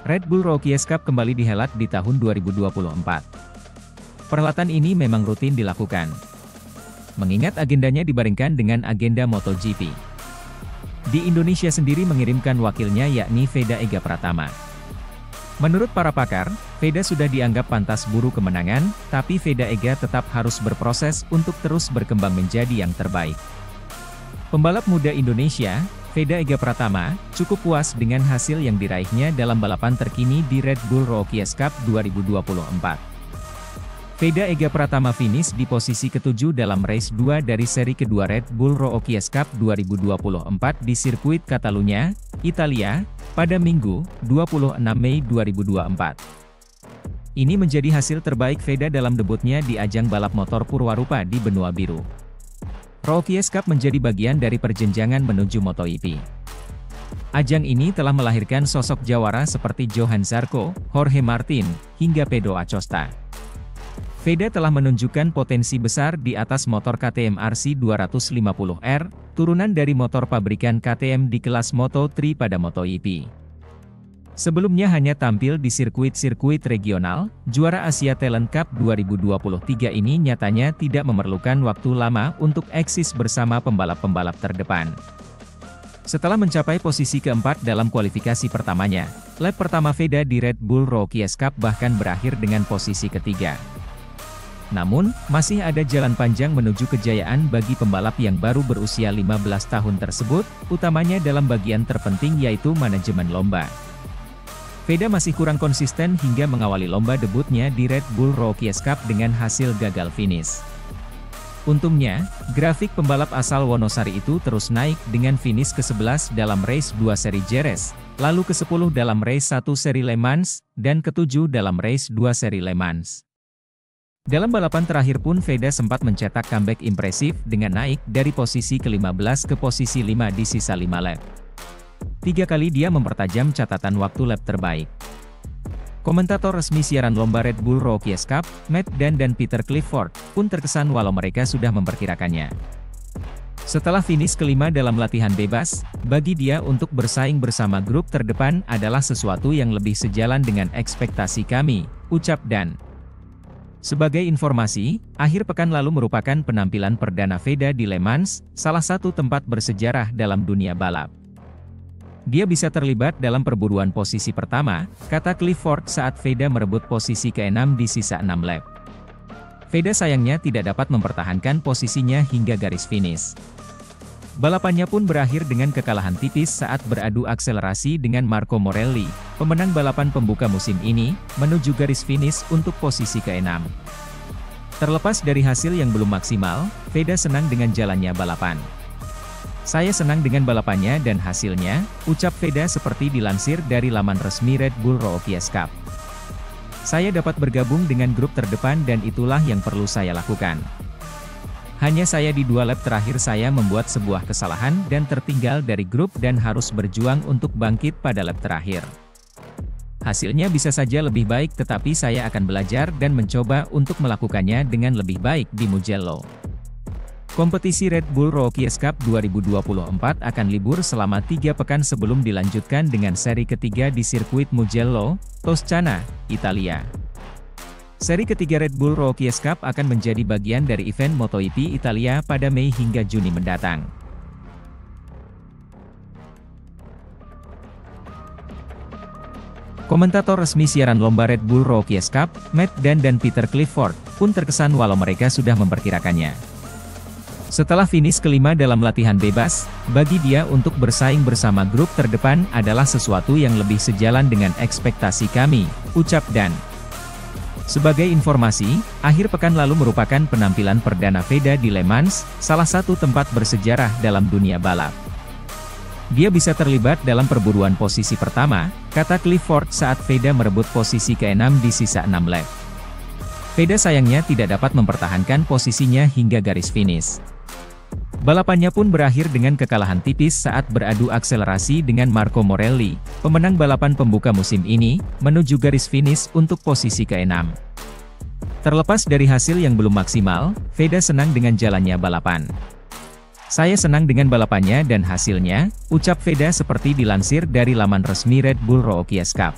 Red Bull Rookies Cup kembali dihelat di tahun 2024. Perhelatan ini memang rutin dilakukan, mengingat agendanya dibaringkan dengan agenda MotoGP. Di Indonesia sendiri mengirimkan wakilnya yakni Veda Ega Pratama. Menurut para pakar, Veda sudah dianggap pantas buru kemenangan, tapi Veda Ega tetap harus berproses untuk terus berkembang menjadi yang terbaik. Pembalap muda Indonesia, Veda Ega Pratama, cukup puas dengan hasil yang diraihnya dalam balapan terkini di Red Bull Rookies Cup 2024. Veda Ega Pratama finish di posisi ke-7 dalam race 2 dari seri kedua Red Bull Rookies Cup 2024 di sirkuit Catalunya, Italia, pada Minggu, 26 Mei 2024. Ini menjadi hasil terbaik Veda dalam debutnya di ajang balap motor Purwarupa di benua biru. Rookies Cup menjadi bagian dari perjenjangan menuju MotoGP. Ajang ini telah melahirkan sosok jawara seperti Johan Zarco, Jorge Martin, hingga Pedro Acosta. Veda telah menunjukkan potensi besar di atas motor KTM RC 250R, turunan dari motor pabrikan KTM di kelas Moto3 pada MotoGP. Sebelumnya hanya tampil di sirkuit-sirkuit regional, juara Asia Talent Cup 2023 ini nyatanya tidak memerlukan waktu lama untuk eksis bersama pembalap-pembalap terdepan. Setelah mencapai posisi keempat dalam kualifikasi pertamanya, lap pertama Veda di Red Bull Rookies Cup bahkan berakhir dengan posisi ketiga. Namun, masih ada jalan panjang menuju kejayaan bagi pembalap yang baru berusia 15 tahun tersebut, utamanya dalam bagian terpenting yaitu manajemen lomba. Veda masih kurang konsisten hingga mengawali lomba debutnya di Red Bull Rookies Cup dengan hasil gagal finish. Untungnya, grafik pembalap asal Wonosari itu terus naik dengan finish ke-11 dalam race 2 seri Jerez, lalu ke-10 dalam race 1 seri Le Mans, dan ke-7 dalam race 2 seri Le Mans. Dalam balapan terakhir pun Veda sempat mencetak comeback impresif dengan naik dari posisi ke-15 ke posisi 5 di sisa 5 lap. 3 kali dia mempertajam catatan waktu lap terbaik. Komentator resmi siaran lomba Red Bull Rookies Cup, Matt Dan dan Peter Clifford, pun terkesan walau mereka sudah memperkirakannya. Setelah finish kelima dalam latihan bebas, bagi dia untuk bersaing bersama grup terdepan adalah sesuatu yang lebih sejalan dengan ekspektasi kami, ucap Dan. Sebagai informasi, akhir pekan lalu merupakan penampilan perdana Veda di Le Mans, salah satu tempat bersejarah dalam dunia balap. Dia bisa terlibat dalam perburuan posisi pertama, kata Clifford saat Veda merebut posisi ke-6 di sisa 6 lap. Veda sayangnya tidak dapat mempertahankan posisinya hingga garis finish. Balapannya pun berakhir dengan kekalahan tipis saat beradu akselerasi dengan Marco Morelli, pemenang balapan pembuka musim ini, menuju garis finish untuk posisi ke-6. Terlepas dari hasil yang belum maksimal, Veda senang dengan jalannya balapan. Saya senang dengan balapannya dan hasilnya, ucap Veda seperti dilansir dari laman resmi Red Bull Rookies Cup. Saya dapat bergabung dengan grup terdepan dan itulah yang perlu saya lakukan. Hanya saya di 2 lap terakhir saya membuat sebuah kesalahan dan tertinggal dari grup dan harus berjuang untuk bangkit pada lap terakhir. Hasilnya bisa saja lebih baik tetapi saya akan belajar dan mencoba untuk melakukannya dengan lebih baik di Mugello. Kompetisi Red Bull Rookies Cup 2024 akan libur selama 3 pekan sebelum dilanjutkan dengan seri ketiga di sirkuit Mugello, Toscana, Italia. Seri ketiga Red Bull Rookies Cup akan menjadi bagian dari event MotoGP Italia pada Mei hingga Juni mendatang. Komentator resmi siaran lomba Red Bull Rookies Cup, Matt Dan dan Peter Clifford, pun terkesan walau mereka sudah memperkirakannya. Setelah finish kelima dalam latihan bebas, bagi dia untuk bersaing bersama grup terdepan adalah sesuatu yang lebih sejalan dengan ekspektasi kami, ucap Dan. Sebagai informasi, akhir pekan lalu merupakan penampilan perdana Veda di Le Mans, salah satu tempat bersejarah dalam dunia balap. Dia bisa terlibat dalam perburuan posisi pertama, kata Clifford saat Veda merebut posisi ke-6 di sisa 6 lap. Veda sayangnya tidak dapat mempertahankan posisinya hingga garis finish. Balapannya pun berakhir dengan kekalahan tipis saat beradu akselerasi dengan Marco Morelli, pemenang balapan pembuka musim ini, menuju garis finish untuk posisi ke-6. Terlepas dari hasil yang belum maksimal, Veda senang dengan jalannya balapan. Saya senang dengan balapannya dan hasilnya, ucap Veda seperti dilansir dari laman resmi Red Bull Rookies Cup.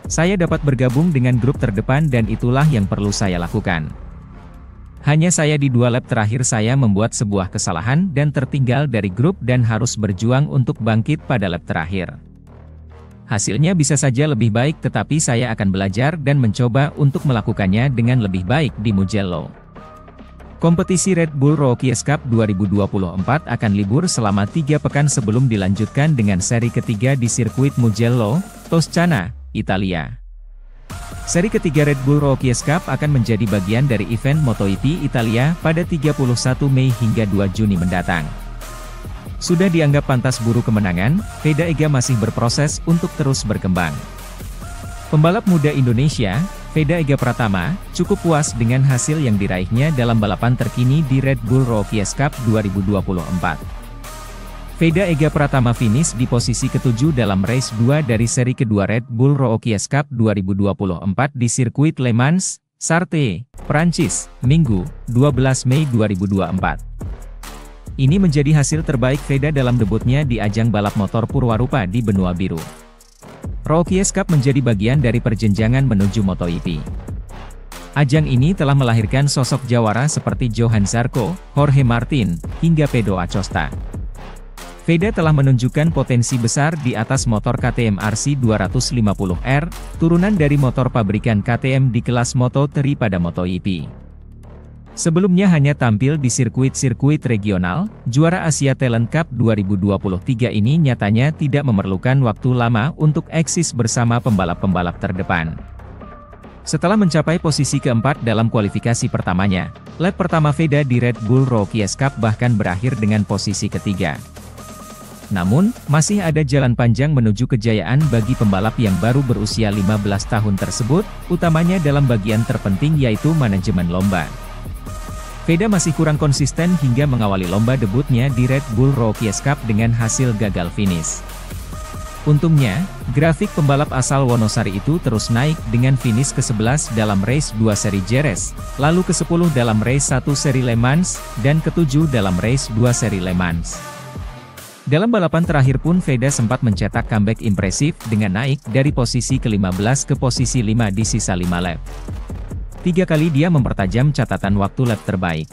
Saya dapat bergabung dengan grup terdepan dan itulah yang perlu saya lakukan. Hanya saya di 2 lap terakhir saya membuat sebuah kesalahan dan tertinggal dari grup dan harus berjuang untuk bangkit pada lap terakhir. Hasilnya bisa saja lebih baik tetapi saya akan belajar dan mencoba untuk melakukannya dengan lebih baik di Mugello. Kompetisi Red Bull Rookies Cup 2024 akan libur selama 3 pekan sebelum dilanjutkan dengan seri ketiga di sirkuit Mugello, Toscana, Italia. Seri ketiga Red Bull Rookies Cup akan menjadi bagian dari event MotoGP Italia pada 31 Mei hingga 2 Juni mendatang. Sudah dianggap pantas buru kemenangan, Veda Ega masih berproses untuk terus berkembang. Pembalap muda Indonesia, Veda Ega Pratama, cukup puas dengan hasil yang diraihnya dalam balapan terkini di Red Bull Rookies Cup 2024. Veda Ega Pratama finish di posisi ke-7 dalam race 2 dari seri kedua Red Bull Rookies Cup 2024 di sirkuit Le Mans, Sarthe, Prancis, Minggu, 12 Mei 2024. Ini menjadi hasil terbaik Veda dalam debutnya di ajang balap motor Purwarupa di benua biru. Rookies Cup menjadi bagian dari perjenjangan menuju MotoGP. Ajang ini telah melahirkan sosok jawara seperti Johan Zarco, Jorge Martin, hingga Pedro Acosta. Veda telah menunjukkan potensi besar di atas motor KTM RC 250R, turunan dari motor pabrikan KTM di kelas Moto3 pada MotoGP. Sebelumnya hanya tampil di sirkuit-sirkuit regional, juara Asia Talent Cup 2023 ini nyatanya tidak memerlukan waktu lama untuk eksis bersama pembalap-pembalap terdepan. Setelah mencapai posisi keempat dalam kualifikasi pertamanya, lap pertama Veda di Red Bull Rookies Cup bahkan berakhir dengan posisi ketiga. Namun, masih ada jalan panjang menuju kejayaan bagi pembalap yang baru berusia 15 tahun tersebut, utamanya dalam bagian terpenting yaitu manajemen lomba. Veda masih kurang konsisten hingga mengawali lomba debutnya di Red Bull Rookies Cup dengan hasil gagal finish. Untungnya, grafik pembalap asal Wonosari itu terus naik dengan finish ke-11 dalam race 2 seri Jerez, lalu ke-10 dalam race 1 seri Le Mans, dan ke-7 dalam race 2 seri Le Mans. Dalam balapan terakhir pun Veda sempat mencetak comeback impresif dengan naik dari posisi ke-15 ke posisi 5 di sisa 5 lap. 3 kali dia mempertajam catatan waktu lap terbaik.